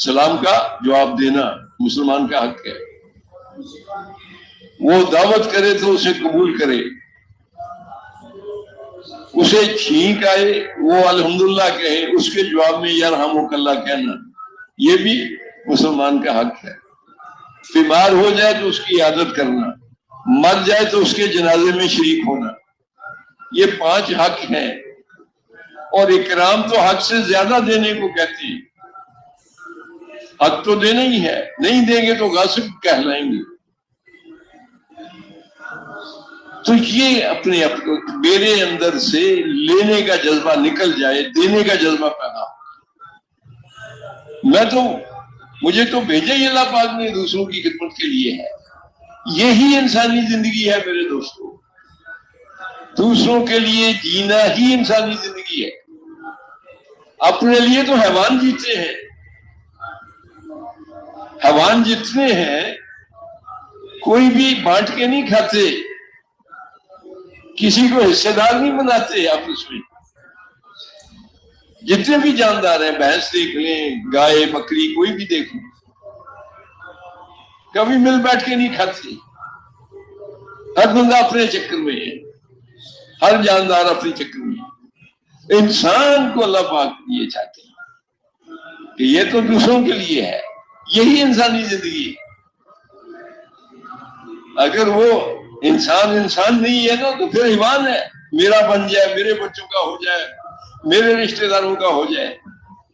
سلام کا جواب دینا مسلمان کا حق ہے، وہ دعوت کرے تو اسے قبول کرے، اسے چھینک آئے وہ الحمدللہ کہے، اس کے جواب میں یرحمک اللہ کہنا، یہ بھی مسلمان کا حق ہے۔ بیمار ہو جائے تو اس کی عیادت کرنا، مر جائے تو اس کے جنازے میں شریک ہونا، یہ 5 حق ہیں، اور اکرام تو حق سے زیادہ دینے کو کہتے ہیں۔ حق تو دینا ہی ہے، نہیں دیں گے تو غاصب کہلائیں گے۔ تو یہ اپنے میرے اندر سے لینے کا جذبہ نکل جائے، دینے کا جذبہ پیدا ہو۔ مجھے تو بھیجا ہی اللہ پاک نے دوسروں کی خدمت کے لیے ہے، یہی انسانی زندگی ہے میرے دوستو، دوسروں کے لیے جینا ہی انسانی زندگی ہے۔ اپنے لیے تو حیوان جیتے ہیں، حیوان جتنے ہیں کوئی بھی بانٹ کے نہیں کھاتے، کسی کو حصہ دار نہیں بناتے آپس میں۔ جتنے بھی جاندار ہیں، بھینس دیکھ لیں، گائے بکری کوئی بھی دیکھ لیں، کبھی مل بیٹھ کے نہیں کھاتے، ہر بندہ اپنے چکر میں ہے، ہر جاندار اپنے چکر میں ہے۔ انسان کو اللہ پاک یہ چاہتے ہیں کہ یہ تو دوسروں کے لیے ہے، یہی انسانی زندگی ہے۔ اگر وہ انسان نہیں ہے نا تو پھر ایمان ہے، میرا بن جائے، میرے بچوں کا ہو جائے، میرے رشتہ داروں کا ہو جائے،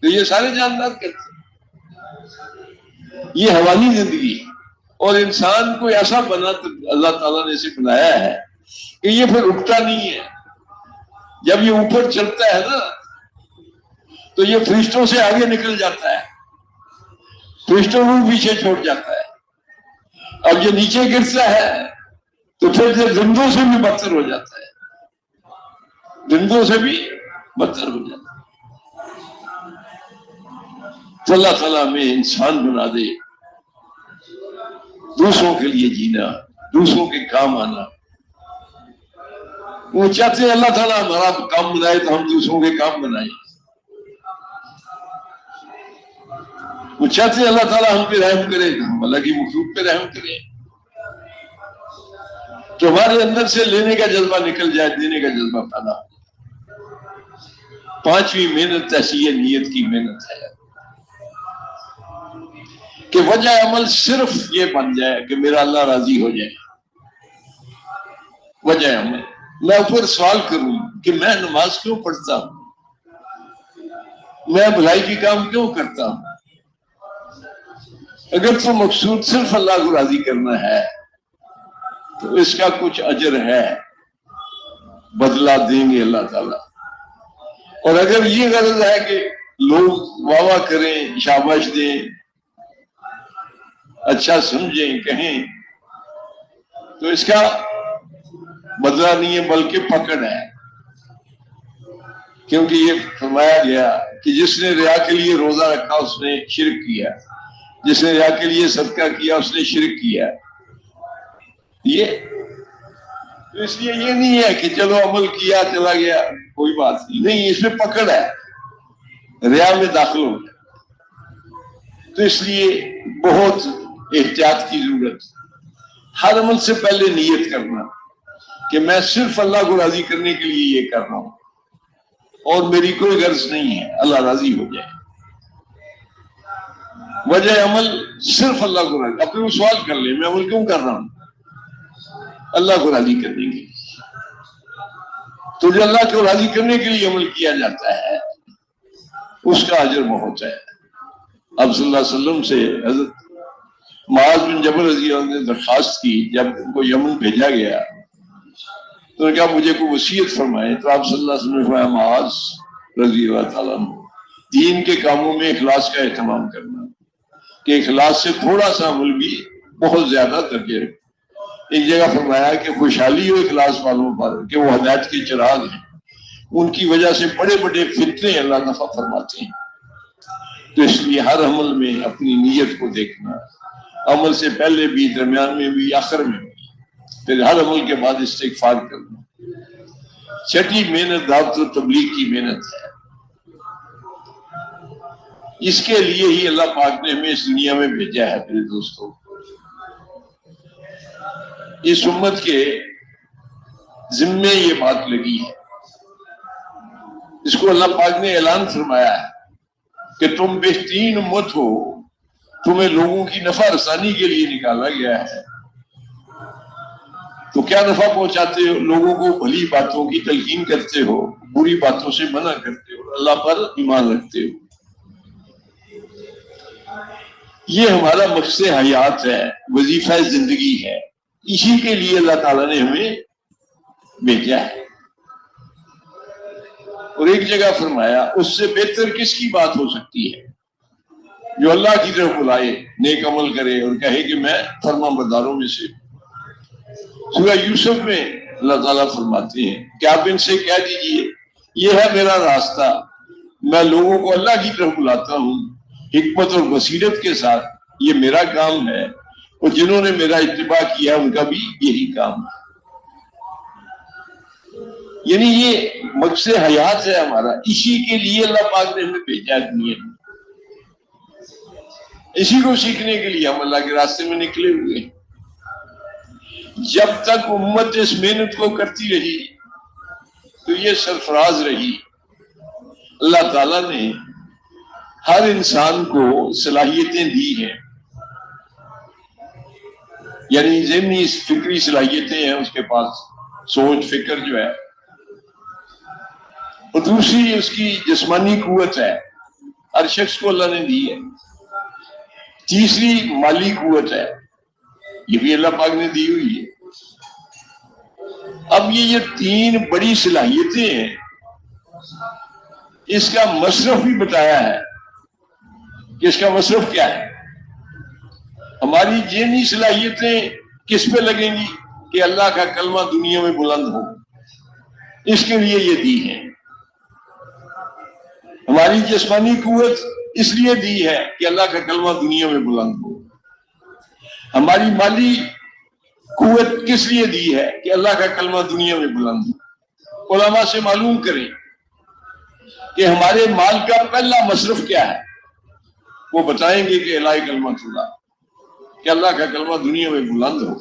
تو یہ سارے جاندار کرتے ہیں۔ یہ حیوانی زندگی ہے، اور انسان کو ایسا بنا اللہ تعالیٰ نے اسے بنایا ہے کہ یہ پھر رکتا نہیں ہے۔ جب یہ اوپر چلتا ہے نا تو یہ فرشتوں سے آگے نکل جاتا ہے، فرشتوں کو پیچھے چھوڑ جاتا ہے۔ اب یہ نیچے گرتا ہے تو پھر یہ درندوں سے بھی بدتر ہو جاتا ہے، درندوں سے بھی بدتر ہو جاتا ہے۔ تو اللہ تعالیٰ ہمیں انسان بنا دے، دوسروں کے لیے جینا، دوسروں کے کام آنا۔ وہ چاہتے ہیں اللہ تعالیٰ ہمارا کام بنائے تو ہم دوسروں کے کام بنائیں، وہ چاہتے ہیں اللہ تعالیٰ ہم پہ رحم کرے تو ہم اللہ کی مخلوق پہ رحم کریں، تو ہمارے اندر سے لینے کا جذبہ نکل جائے، دینے کا جذبہ پیدا ہو۔ 5ویں محنت ایسی ہے، نیت کی محنت ہے کہ وجہ عمل صرف یہ بن جائے کہ میرا اللہ راضی ہو جائے۔ وجہ عمل میں اوپر سوال کروں کہ میں نماز کیوں پڑھتا ہوں، میں بھلائی کی کام کیوں کرتا ہوں؟ اگر تو مقصود صرف اللہ کو راضی کرنا ہے تو اس کا کچھ اجر ہے، بدلہ دیں گے اللہ تعالیٰ۔ اور اگر یہ غرض ہے کہ لوگ واہ واہ کریں، شاباش دیں، اچھا سمجھیں، کہیں، تو اس کا بدلہ نہیں ہے بلکہ پکڑ ہے، کیونکہ یہ فرمایا گیا کہ جس نے ریا کے لیے روزہ رکھا اس نے شرک کیا، جس نے ریا کے لیے صدقہ کیا اس نے شرک کیا۔ یہ تو اس لیے یہ نہیں ہے کہ چلو عمل کیا چلا گیا کوئی بات نہیں، اس میں پکڑ ہے، ریا میں داخل ہو گیا۔ تو اس لیے بہت احتیاط کی ضرورت ہے۔ ہر عمل سے پہلے نیت کرنا کہ میں صرف اللہ کو راضی کرنے کے لیے یہ کر رہا ہوں اور میری کوئی غرض نہیں ہے اللہ راضی ہو جائے۔ وجہ عمل صرف اللہ کو راضی، اپنے سوال کر لیں میں عمل کیوں کر رہا ہوں؟ اللہ کو راضی کرنے کے لیے۔ تو جو اللہ کو راضی کرنے کے لیے عمل کیا جاتا ہے اس کا اجر بہت ہے۔ اب صلی اللہ علیہ وسلم سے حضرت معاذ بن جبل رضی اللہ عنہ نے درخواست کی، جب ان کو یمن بھیجا گیا تو انہوں نے کہا مجھے کوئی وصیت فرمائے، تو آپ صلی اللہ علیہ وسلم نے فرمایا معاذ رضی اللہ تعالیٰ عنہ دین کے کاموں میں اخلاص کا اہتمام کرنا، کہ اخلاص سے تھوڑا سا عمل بھی بہت زیادہ درجے رکھے۔ ایک جگہ فرمایا کہ خوشحالی ہو اخلاص والوں پر کہ وہ ہدایت کے چراغ ہیں، ان کی وجہ سے بڑے بڑے فتنے اللہ دفع فرماتے ہیں۔ تو اس لیے ہر عمل میں اپنی نیت کو دیکھنا، عمل سے پہلے بھی، درمیان میں بھی، آخر میں بھی، پھر ہر عمل کے بعد استغفار کرنا۔ چھٹی محنت دعوت و تبلیغ کی محنت ہے۔ اس کے لیے ہی اللہ پاک نے ہمیں اس دنیا میں بھیجا ہے۔ میرے دوستو، اس امت کے ذمے یہ بات لگی ہے، اس کو اللہ پاک نے اعلان فرمایا ہے کہ تم بہترین امت ہو، تمہیں لوگوں کی نفع رسانی کے لیے نکالا گیا ہے۔ تو کیا نفع پہنچاتے ہو؟ لوگوں کو بھلی باتوں کی تلقین کرتے ہو، بری باتوں سے منع کرتے ہو، اللہ پر ایمان رکھتے ہو۔ یہ ہمارا مقصد حیات ہے، وظیفہ زندگی ہے، اسی کے لیے اللہ تعالیٰ نے ہمیں بھیجا ہے۔ اور ایک جگہ فرمایا اس سے بہتر کس کی بات ہو سکتی ہے جو اللہ کی طرف بلائے، نیک عمل کرے اور کہے کہ میں فرما برداروں میں سے۔ سورہ یوسف میں اللہ تعالیٰ فرماتے ہیں کہ آپ ان سے کہہ دیجئے یہ ہے میرا راستہ، میں لوگوں کو اللہ کی طرف بلاتا ہوں حکمت اور بصیرت کے ساتھ، یہ میرا کام ہے اور جنہوں نے میرا اتباع کیا ان کا بھی یہی کام ہے۔ یعنی یہ مقصد حیات ہے ہمارا، اسی کے لیے اللہ پاک نے ہمیں بھیجا دنیا میں، اسی کو سیکھنے کے لیے ہم اللہ کے راستے میں نکلے ہوئے ہیں۔ جب تک امت اس محنت کو کرتی رہی تو یہ سرفراز رہی۔ اللہ تعالیٰ نے ہر انسان کو صلاحیتیں دی ہیں، یعنی ذہنی فکری صلاحیتیں ہیں اس کے پاس، سوچ فکر جو ہے، اور دوسری اس کی جسمانی قوت ہے، ہر شخص کو اللہ نے دی ہے۔ تیسری مالی قوت ہے، یہ بھی اللہ پاک نے دی ہوئی ہے۔ اب یہ تین بڑی صلاحیتیں ہیں، اس کا مصرف بھی بتایا ہے کہ اس کا مصرف کیا ہے۔ ہماری ذہنی صلاحیتیں کس پہ لگیں گی کہ اللہ کا کلمہ دنیا میں بلند ہو، اس کے لیے یہ دی ہے۔ ہماری جسمانی قوت اس لیے دی ہے کہ اللہ کا کلمہ دنیا میں بلند ہو۔ ہماری مالی قوت کس لیے دی ہے کہ اللہ کا کلمہ دنیا میں بلند ہو۔ علماء سے معلوم کریں کہ ہمارے مال کا پہلا مصرف کیا ہے، وہ بتائیں گے کہ الہ کلمۃ اللہ، کہ اللہ کا کلمہ دنیا میں بلند ہو۔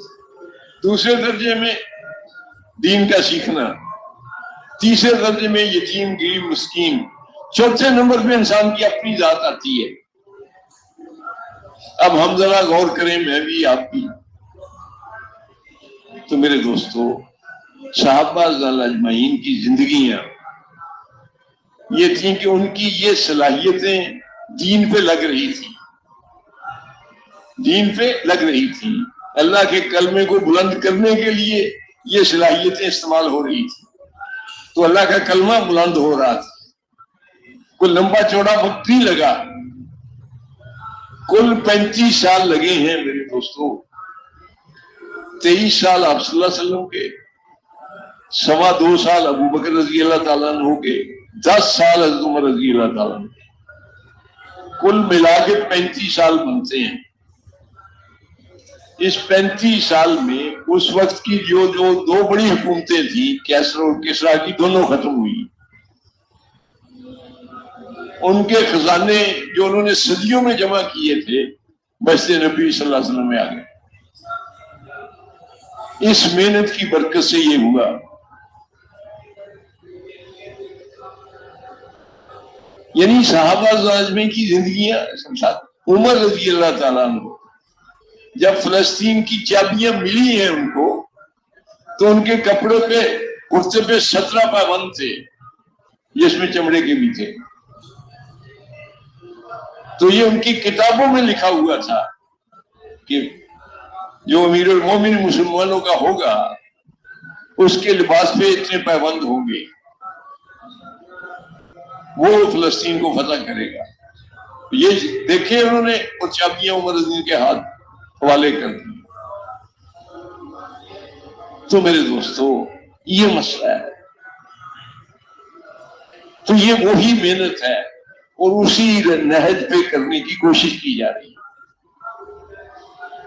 دوسرے درجے میں دین کا سیکھنا، تیسرے درجے میں یتیم غریب مسکین، چوتھے نمبر پہ انسان کی اپنی ذات آتی ہے۔ اب ہم ذرا غور کریں، میں بھی آپ بھی، تو میرے دوستو صحابہ اجمعین کی زندگیاں یہ تھیں کہ ان کی یہ صلاحیتیں دین پہ لگ رہی تھی، دین پہ لگ رہی تھی، اللہ کے کلمے کو بلند کرنے کے لیے یہ صلاحیتیں استعمال ہو رہی تھی، تو اللہ کا کلمہ بلند ہو رہا تھا۔ کوئی لمبا چوڑا وقت نہیں لگا، کل 35 سال لگے ہیں میرے دوستو۔ 23 سال آپ صلی اللہ علیہ وسلم کے، 2.25 سال ابو بکر رضی اللہ تعالیٰ عنہ کے، 10 سال حضرت عمر رضی اللہ تعالیٰ عنہ، کل ملا کے 35 سال بنتے ہیں۔ اس 35 سال میں اس وقت کی جو 2 بڑی حکومتیں تھیں، کیسر اور کسریٰ کی، دونوں ختم ہوئی۔ ان کے خزانے جو انہوں نے صدیوں میں جمع کیے تھے، بست نبی صلی اللہ علیہ وسلم میں آ گئے۔ اس محنت کی برکت سے یہ ہوا۔ یعنی صحابہ اعظم کی زندگیاں، عمر رضی اللہ تعالیٰ عنہ جب فلسطین کی چابیاں ملی ہیں ان کو، تو ان کے کپڑے پہ، کرتے پہ 17 پابند تھے، جس میں چمڑے کے بھی تھے۔ تو یہ ان کی کتابوں میں لکھا ہوا تھا کہ جو امیر المومن مسلمانوں کا ہوگا اس کے لباس پہ اتنے پابند ہوں گے، وہ فلسطین کو فتح کرے گا۔ یہ دیکھیں انہوں نے، اور چابیاں عمر رضی کے ہاتھ حوالے کر دی۔ تو میرے دوستو، یہ مسئلہ ہے۔ تو یہ وہی محنت ہے اور اسی نہج پہ کرنے کی کوشش کی جا رہی ہے۔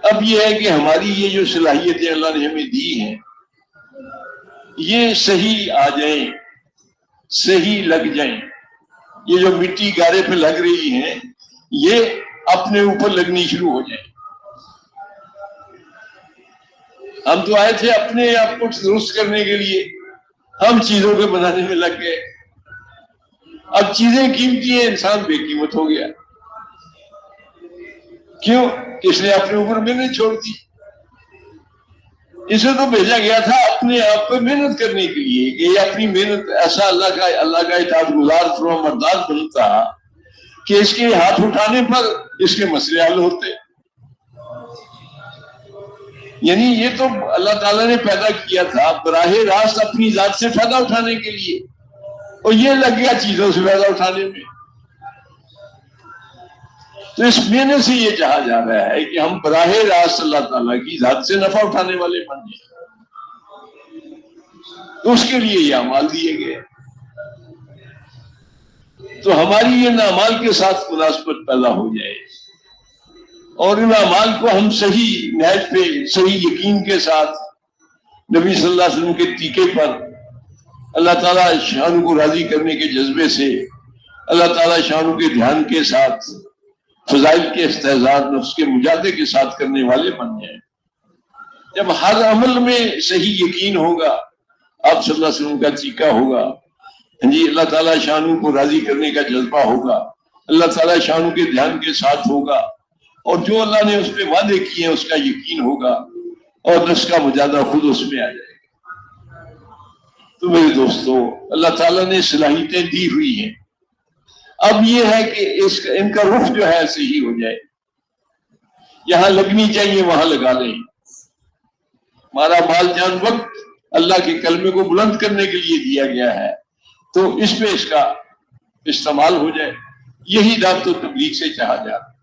اب یہ ہے کہ ہماری یہ جو صلاحیتیں اللہ نے ہمیں دی ہیں، یہ صحیح آ جائیں، صحیح لگ جائیں۔ یہ جو مٹی گارے پہ لگ رہی ہیں، یہ اپنے اوپر لگنی شروع ہو جائیں۔ ہم تو آئے تھے اپنے آپ کو درست کرنے کے لیے، ہم چیزوں کے بنانے میں لگ گئے۔ اب چیزیں قیمتی ہیں، انسان بے قیمت ہو گیا۔ کیوں؟ اس نے اپنے اوپر محنت چھوڑ دی۔ اسے تو بھیجا گیا تھا اپنے آپ پہ محنت کرنے کے لیے، کہ یہ اپنی محنت ایسا اللہ کا اطاعت گزار فرما بردار بنتا کہ اس کے ہاتھ اٹھانے پر اس کے مسئلے حل ہوتے۔ یعنی یہ تو اللہ تعالیٰ نے پیدا کیا تھا براہ راست اپنی ذات سے فائدہ اٹھانے کے لیے، اور یہ لگ گیا چیزوں سے فائدہ اٹھانے میں۔ تو اس محنت سے یہ چاہا جا رہا ہے کہ ہم براہ راست اللہ تعالیٰ کی ذات سے نفع اٹھانے والے بن جائیں۔ تو اس کے لیے یہ اعمال دیے گئے، تو ہماری ان اعمال کے ساتھ مناسبت پیدا ہو جائے، اور ان اعمال کو ہم صحیح نہج پہ، صحیح یقین کے ساتھ، نبی صلی اللہ علیہ وسلم کے طریقے پر، اللہ تعالیٰ شان کو راضی کرنے کے جذبے سے، اللہ تعالیٰ شان کے دھیان کے ساتھ، فضائل کے استحضار، نفس کے مجاہدے کے ساتھ کرنے والے بن جائیں۔ جب ہر عمل میں صحیح یقین ہوگا، آپ صلی اللہ علیہ وسلم کا طریقہ ہوگا، جی اللہ تعالیٰ شانوں کو راضی کرنے کا جذبہ ہوگا، اللہ تعالیٰ شانوں کے دھیان کے ساتھ ہوگا، اور جو اللہ نے اس پہ وعدے کیے ہیں اس کا یقین ہوگا، اور نفس کا مجاہدہ خود اس میں آ جائے گا۔ تو میرے دوستو، اللہ تعالیٰ نے صلاحیتیں دی ہوئی ہیں، اب یہ ہے کہ ان کا رخ جو ہے صحیح ہو جائے۔ یہاں لگنی چاہیے وہاں لگا لیں۔ ہمارا مال جان وقت اللہ کے کلمے کو بلند کرنے کے لیے دیا گیا ہے، تو اس پہ اس کا استعمال ہو جائے۔ یہی دعوت و تبلیغ سے چاہا جا رہا ہے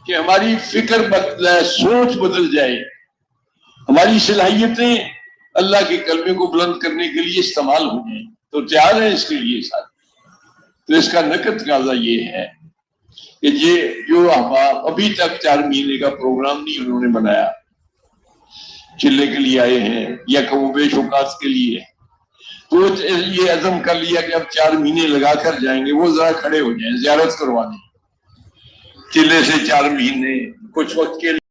کہ ہماری فکر بدلے، سوچ بدل جائے، ہماری صلاحیتیں اللہ کے کلمے کو بلند کرنے کے لیے استعمال ہو جائیں۔ تو تیار ہے اس کے لیے ساتھ۔ تو اس کا نقد تقاضا یہ ہے کہ یہ جو احباب ابھی تک 4 مہینے کا پروگرام نہیں انہوں نے بنایا، چلے کے لیے آئے ہیں یا کم و بیش اوقات کے لیے، تو یہ عزم کر لیا کہ اب 4 مہینے لگا کر جائیں گے، وہ ذرا کھڑے ہو جائیں، زیارت کروانے چلے سے 4 مہینے کچھ وقت کے لیے۔